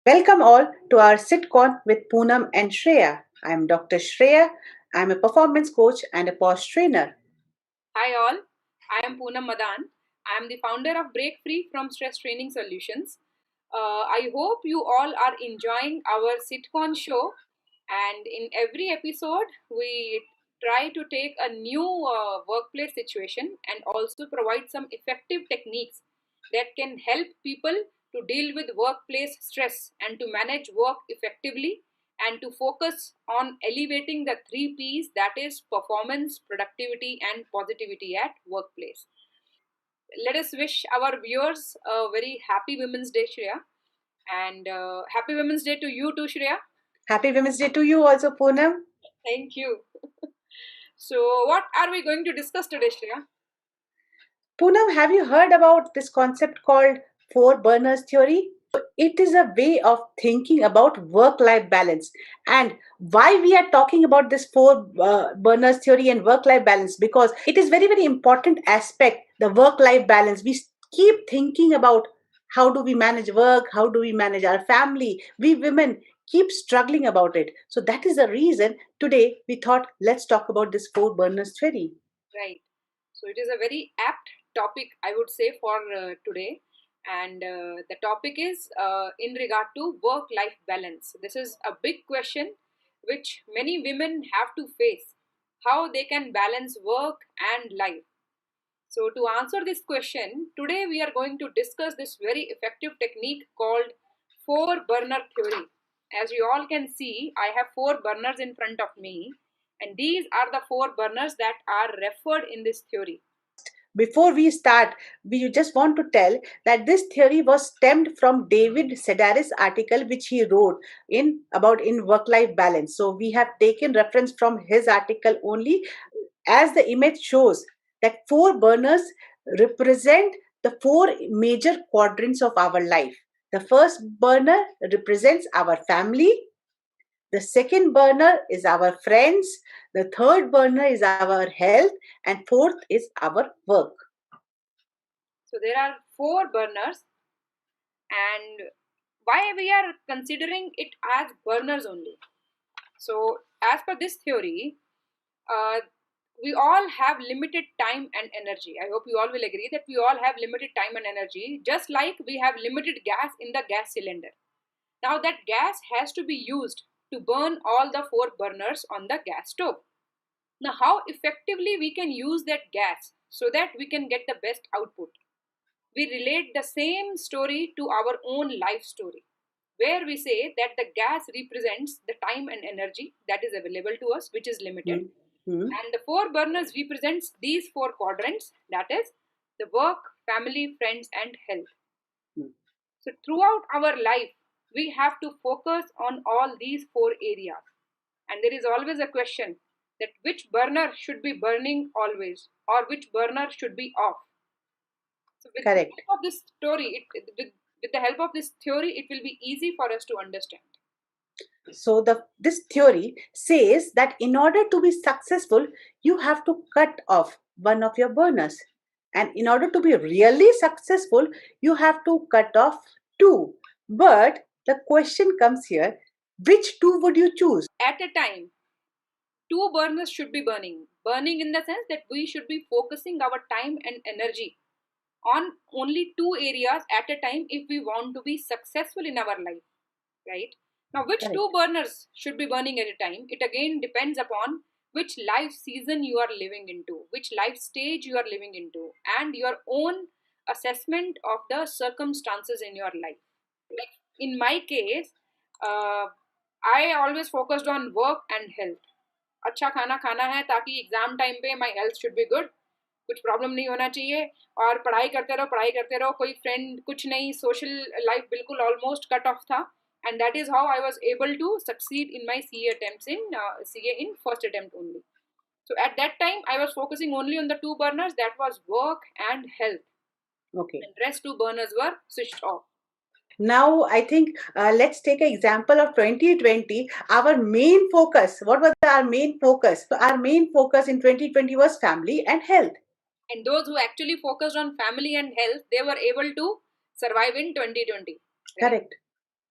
Welcome all to our Sitconn with Poonam and Shreya. I am Dr. Shreya. I am a performance coach and a pause trainer. Hi all, I am Poonam Madan. I am the founder of Break Free from Stress Training Solutions. I hope you all are enjoying our Sitcon show, and in every episode, we try to take a new workplace situation and also provide some effective techniques that can help people to deal with workplace stress and to manage work effectively and to focus on elevating the three P's, that is performance, productivity, and positivity at workplace. Let us wish our viewers a very happy Women's Day, Shreya, and happy Women's Day to you too, Shreya. Happy Women's Day to you also, Poonam. Thank you. So, what are we going to discuss today, Shreya? Poonam, have you heard about this concept called four burners theory? It is a way of thinking about work life balance. And why we are talking about this four burners theory and work life balance? Because it is very, very important aspect, the work life balance. We keep thinking about how do we manage work, how do we manage our family. We women keep struggling about it. So that is the reason today we thought let's talk about this four burners theory. Right. So, it is a very apt topic, I would say, for today. And the topic is in regard to work life balance. This is a big question which many women have to face, how they can balance work and life. So, to answer this question, today we are going to discuss this very effective technique called four burner theory. As you all can see, I have four burners in front of me, and these are the four burners that are referred in this theory. Before we start, we just want to tell that this theory was stemmed from David Sedaris article which he wrote in work life balance. So we have taken reference from his article only, as the image shows that four burners represent the four major quadrants of our life. The first burner represents our family, the second burner is our friends, the third burner is our health, and fourth is our work. So, there are four burners, and why we are considering it as burners only? So, as per this theory, uh, we all have limited time and energy. I hope you all will agree that we all have limited time and energy, just like we have limited gas in the gas cylinder. Now, that gas has to be used to burn all the four burners on the gas stove. Now, how effectively we can use that gas so that we can get the best output? We relate the same story to our own life story, where we say that the gas represents the time and energy that is available to us, which is limited. Mm-hmm. And the four burners represents these four quadrants, that is the work, family, friends, and health. Mm. So throughout our life, we have to focus on all these four areas. And there is always a question that which burner should be burning always or which burner should be off. So with the Correct. help of this story, with the help of this theory, it will be easy for us to understand. So this theory says that in order to be successful, you have to cut off one of your burners. And in order to be really successful, you have to cut off two. But the question comes here, which two would you choose? At a time, two burners should be burning. Burning in the sense that we should be focusing our time and energy on only two areas at a time if we want to be successful in our life, right? Now, which Correct. two burners should be burning at a time? It again depends upon which life season you are living into, which life stage you are living into, and your own assessment of the circumstances in your life. Like in my case, uh, I always focused on work and health. अच्छा खाना खाना है ताकि exam time पे my health should be good, कुछ problem नहीं होना चाहिए, और पढ़ाई करते रहो, कोई फ्रेंड कुछ नहीं, सोशल लाइफ बिल्कुल ऑलमोस्ट कट ऑफ था. And that is how I was able to succeed in my CA attempts in CA in first attempt only. So at that time I was focusing only on the two burners, that was work and health. Okay. And rest two burners were switched off. Now, I think let's take an example of 2020. Our main focus, what was our main focus? So our main focus in 2020 was family and health. And those who actually focused on family and health, they were able to survive in 2020. Right? Correct.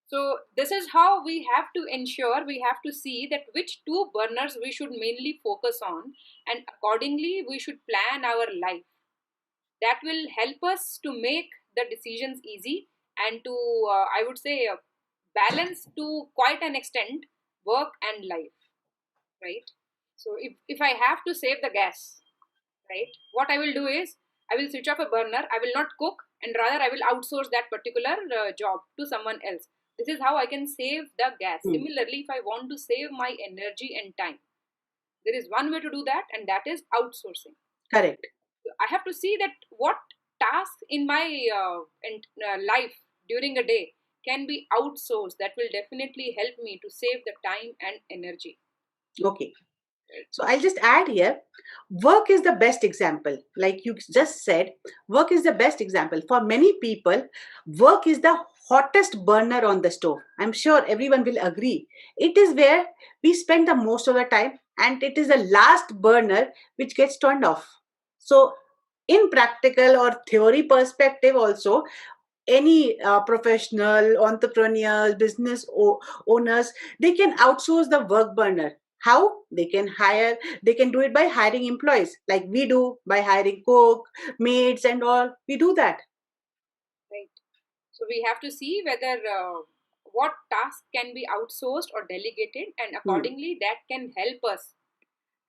So this is how we have to ensure, we have to see that which two burners we should mainly focus on, and accordingly we should plan our life. That will help us to make the decisions easy, and to I would say balance to quite an extent work and life, right? So if I have to save the gas, right, what I will do is I will switch off a burner, I will not cook, and rather I will outsource that particular job to someone else. This is how I can save the gas. Hmm. Similarly, if I want to save my energy and time, there is one way to do that, and that is outsourcing. Correct. I have to see that what tasks in my life during a day can be outsourced. That will definitely help me to save the time and energy. Okay. So I'll just add here, work is the best example. Like you just said, work is the best example. For many people, work is the hottest burner on the stove. I'm sure everyone will agree. It is where we spend the most of the time, and it is the last burner which gets turned off. So in practical or theory perspective also, any professional, entrepreneurs, owners, they can outsource the work burner. How? They can do it by hiring employees, like we do by hiring cook, maids, and all. We do that. Right. So we have to see whether what task can be outsourced or delegated, and Hmm. accordingly that can help us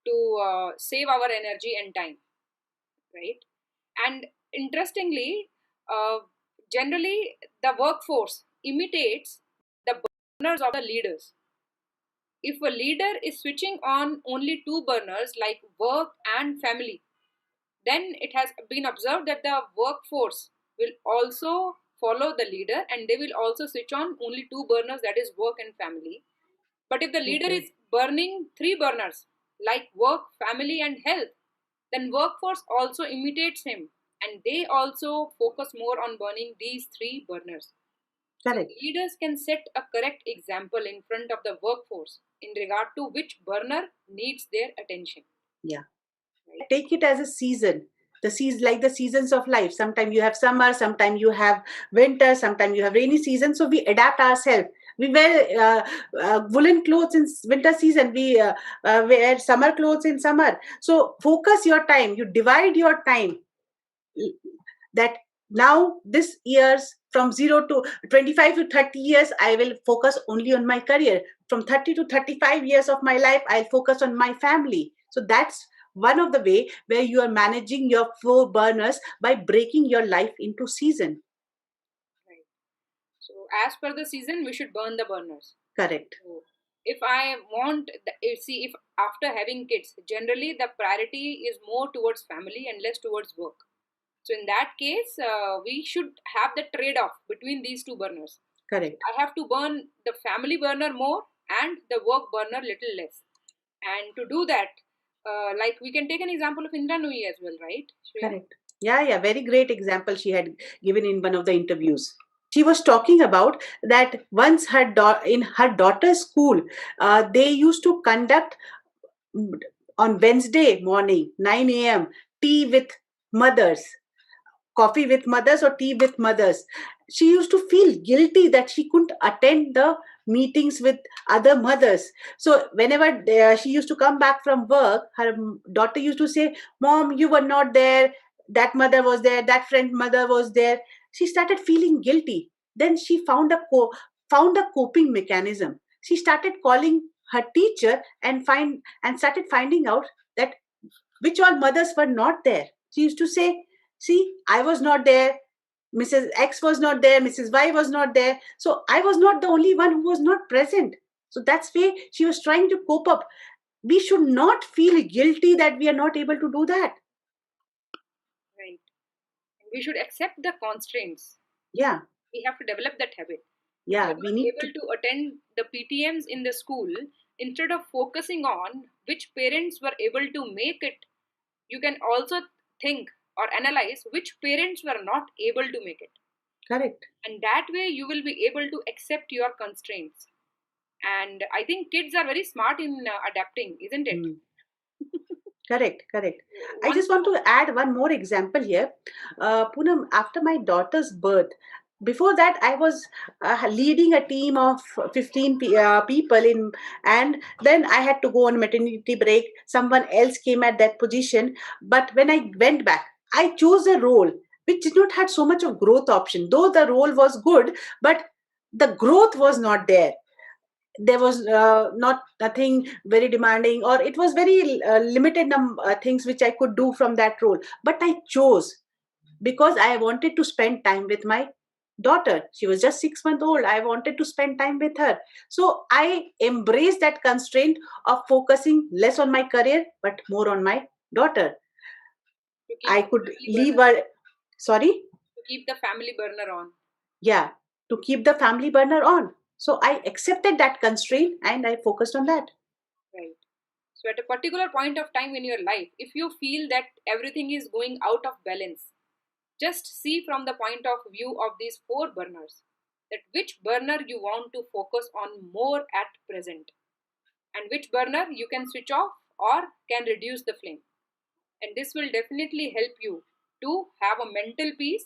to save our energy and time, right? And interestingly, uh, generally the workforce imitates the burners of the leaders. If a leader is switching on only two burners like work and family, then it has been observed that the workforce will also follow the leader, and they will also switch on only two burners, that is work and family. But if the leader Okay. is burning three burners like work, family, and health, then workforce also imitates him, and they also focus more on burning these three burners. So Correct. leaders can set a correct example in front of the workforce in regard to which burner needs their attention. Yeah. Right? Take it as a season. The season, like the seasons of life. Sometimes you have summer, sometimes you have winter, sometimes you have rainy season. So we adapt ourselves. We wear woolen clothes in winter season. We wear summer clothes in summer. So focus your time. You divide your time, that now this years from 0 to 25 to 30 years, I will focus only on my career. From 30 to 35 years of my life, I'll focus on my family. So that's one of the way where you are managing your four burners by breaking your life into season. Right. So as per the season, we should burn the burners. Correct. So if I want, see, if after having kids, generally the priority is more towards family and less towards work. So in that case, we should have the trade-off between these two burners. So Correct. I have to burn the family burner more and the work burner little less. And to do that, like we can take an example of Indra Nui as well, right, Shreya? Correct. Yeah, yeah, very great example she had given in one of the interviews. She was talking about that once in her daughter's school, they used to conduct on Wednesday morning, 9 a.m., tea with mothers, coffee with mothers or tea with mothers. She used to feel guilty that she couldn't attend the meetings with other mothers. So whenever she used to come back from work, her daughter used to say, "Mom, you were not there. That mother was there. That friend mother was there." She started feeling guilty. Then she found a coping mechanism. She started calling her teacher and started finding out that which all mothers were not there. She used to say, "See, I was not there. Mrs. X was not there. Mrs. Y was not there. So I was not the only one who was not present." So that's way she was trying to cope up. We should not feel guilty that we are not able to do that. Right. We should accept the constraints. Yeah, We have to develop that habit. If yeah, you're we not need to. able to attend the PTMs in the school, instead of focusing on which parents were able to make it, you can also think or analyze which parents were not able to make it. Correct. And that way you will be able to accept your constraints. And I think kids are very smart in adapting, isn't it? Hmm. Correct, correct. I Once just want to add one more example here. Poonam, after my daughter's birth, Before that, I was leading a team of 15 people in, and then I had to go on maternity break. Someone else came at that position, but when I went back, I chose a role which did not have so much of growth option, though the role was good, but the growth was not there. There was not nothing very demanding, or it was very limited things which I could do from that role, but I chose because I wanted to spend time with my daughter. She was just 6 months old. I wanted to spend time with her. So I embraced that constraint of focusing less on my career but more on my daughter. To keep I the could family leave burner, her. Sorry? to keep the family burner on. Yeah, to keep the family burner on. So I accepted that constraint and I focused on that. Right. So, at a particular point of time in your life, if you feel that everything is going out of balance, just see from the point of view of these four burners that which burner you want to focus on more at present, and which burner you can switch off or can reduce the flame. And this will definitely help you to have a mental peace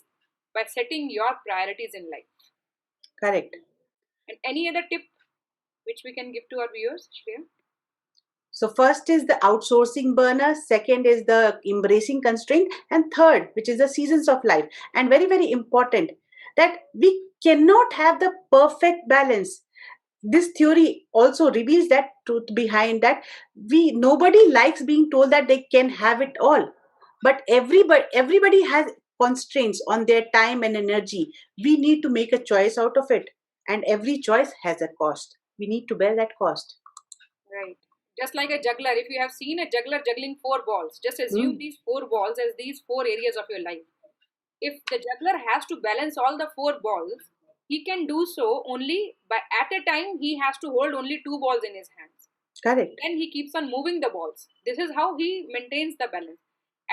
by setting your priorities in life. Correct. And any other tip which we can give to our viewers, Shreya? So first is the outsourcing burner, second is the embracing constraint, and third, which is the seasons of life. And very, very important that we cannot have the perfect balance. This theory also reveals that truth behind that we nobody likes being told that they can have it all. But everybody has constraints on their time and energy. We need to make a choice out of it. And every choice has a cost. We need to bear that cost. Right. Just like a juggler, if you have seen a juggler juggling four balls, just assume Mm, these four balls as these four areas of your life. If the juggler has to balance all the four balls, he can do so only by at a time he has to hold only two balls in his hands. correct. Then he keeps on moving the balls. This is how he maintains the balance.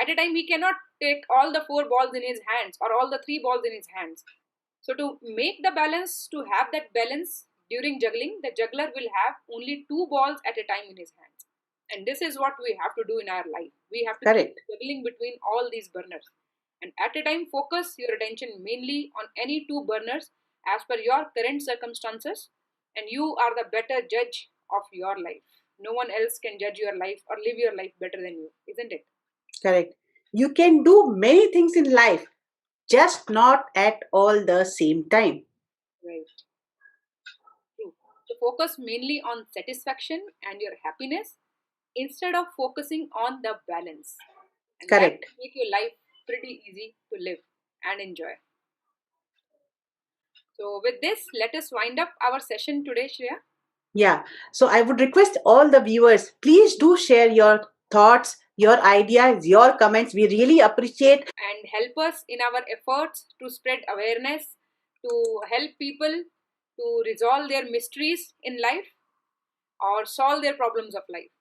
At a time, he cannot take all the four balls in his hands or all the three balls in his hands. So, to make the balance, to have that balance during juggling, the juggler will have only two balls at a time in his hands. And this is what we have to do in our life. We have to keep Correct. juggling between all these burners. And at a time, focus your attention mainly on any two burners as per your current circumstances, and you are the better judge of your life. No one else can judge your life or live your life better than you, isn't it? Correct. You can do many things in life, just not at all the same time. Right. True. So focus mainly on satisfaction and your happiness instead of focusing on the balance. And that Correct. will make your life pretty easy to live and enjoy. So with this, let us wind up our session today, Shreya, Yeah. So I would request all the viewers, please do share your thoughts, your ideas, your comments. We really appreciate. and help us in our efforts to spread awareness, to help people to resolve their mysteries in life or solve their problems of life.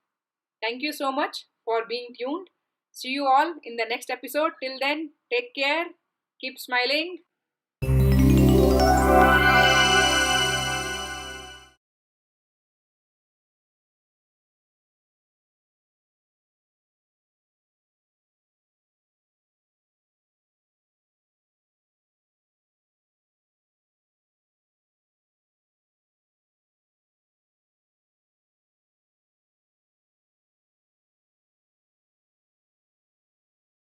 Thank you so much for being tuned. See you all in the next episode. Till then, take care, keep smiling,